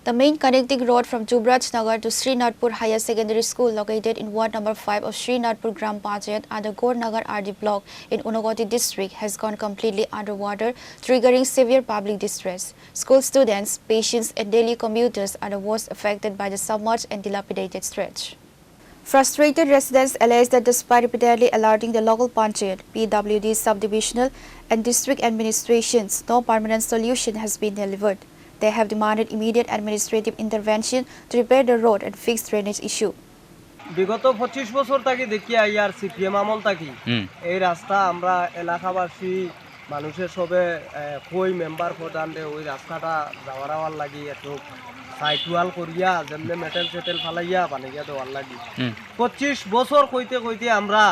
The main connecting road from Jubraj Nagar to Srinathpur Higher Secondary School located in Ward number 5 of Srinathpur Gram Panchayat under Gaur Nagar RD block in Unagoti district has gone completely underwater, triggering severe public distress. School students, patients and daily commuters are the worst affected by the submerged and dilapidated stretch. Frustrated residents allege that despite repeatedly alerting the local Panchayat, PWD subdivisional and district administrations, no permanent solution has been delivered. They have demanded immediate administrative intervention to repair the road and fix drainage issue. বিগত 25 বছর থেকে দেখি Iyer CPM আমল থাকি এই রাস্তা আমরা এলাকাবাসী মানুষের সবে কই মেম্বার প্রধানরে ওই রাস্তাটা যাওয়ার লাগি একটু সাইটওয়াল করিয়া যেমনে মেটেল সেটেল ফালাইয়া বানাইয়া দেওয়ার লাগি 25 বছর কইতে কইতে আমরা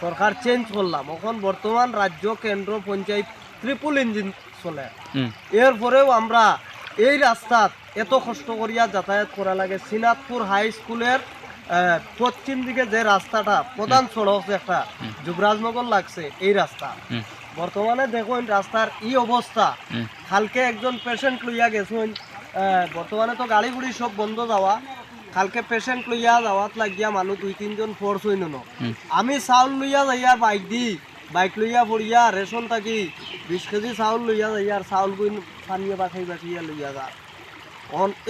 সরকার চেঞ্জ করলাম এখন বর্তমান রাজ্য কেন্দ্র পঞ্চায়েত ট্রিপল ইঞ্জিন চলে এরপরেও আমরা এই রাস্তাত এত কষ্ট করিয়া যাতায়াত করা লাগে শ্রীনাথপুর হাই স্কুলের পশ্চিম দিকে যে রাস্তাটা প্রধান সড়ক একটা যুবরাজনগর লাগছে এই রাস্তা বর্তমানে দেখুন রাস্তার এই অবস্থা কালকে একজন পেশেন্ট লইয়া গেছেন বর্তমানে তো গাড়ি গুড়ি সব বন্ধ যাওয়া কালকে পেশেন্ট লইয়া যাওয়াত লাগিয়া মানুষ 2-3 জন ফোর্স হইন আমি চাউল লইয়া যাইয়ার বাইক লইয়া পড়িয়া রেশন থাকি 20 কেজি চাউল লইয়া যাইয়ার চাউল গুইন পানিয়ে বাছাইয়া লইয়া যা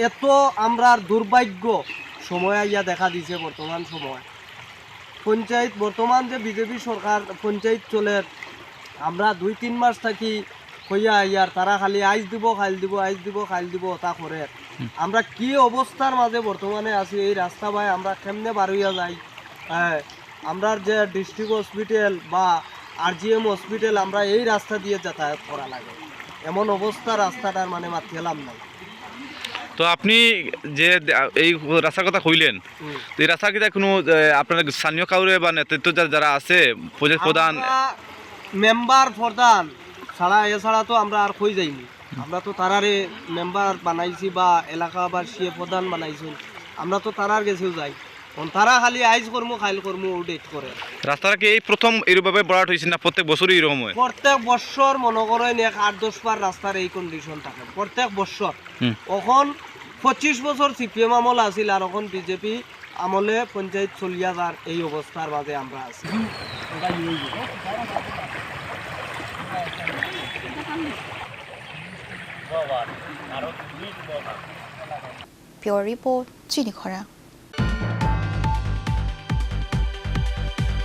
এত আমরা দুর্ভাগ্য সময় আইয়া দেখা দিছে বর্তমান সময় পঞ্চায়েত বর্তমান যে বিজেপি সরকার পঞ্চায়েত চলে আমরা 2-3 মাস থাকি কইয়া আইয়ার তারা খালি আইজ দিব খাইল দিব আইজ দিব খাইল দিব তা করে আমরা কি অবস্থার মাঝে বর্তমানে আছি এই রাস্তা ভাই আমরা কেমনে বার হইয়া যাই আমরা যে ডিস্ট্রিক্ট হসপিটাল বা আরজিএম হসপিটাল আমরা এই রাস্তা দিয়ে যাতায়াত করা লাগে এমন অবস্থা রাস্তাটার মানে মাথেলাম নাই তো আপনি যে এই রাস্তার কথা কইলেন তো এই রাস্তা কিটা কোনো আপনার স্থানীয় কাউরে বা নেতৃত্ব যারা আছে প্রধান মেম্বার প্রধান এছাড়া তো আমরা আর কই যাইনি আমরা তো তারারে মেম্বার বানাইছি বা এলাকাবাসী প্রধান বানাইছি আমরা তো তারার গেছেও যাই তারা খালি আইজ করমু খাইল করমু ডেট করে রাস্তাটা কি এই প্রথম এরভাবে বড়াট হয়েছে না প্রত্যেক বছরই এরকম হয় প্রত্যেক বছর মনে করেন 8-10 বার রাস্তার এই কন্ডিশন থাকে প্রত্যেক বছর এখন 25 বছর সিপিএম আমল আছিল আর এখন বিজেপি আমলে পঞ্চায়েত চলিয়া যার এই অবস্থার মাঝে আমরা আছি Pure Report, Chini Khora.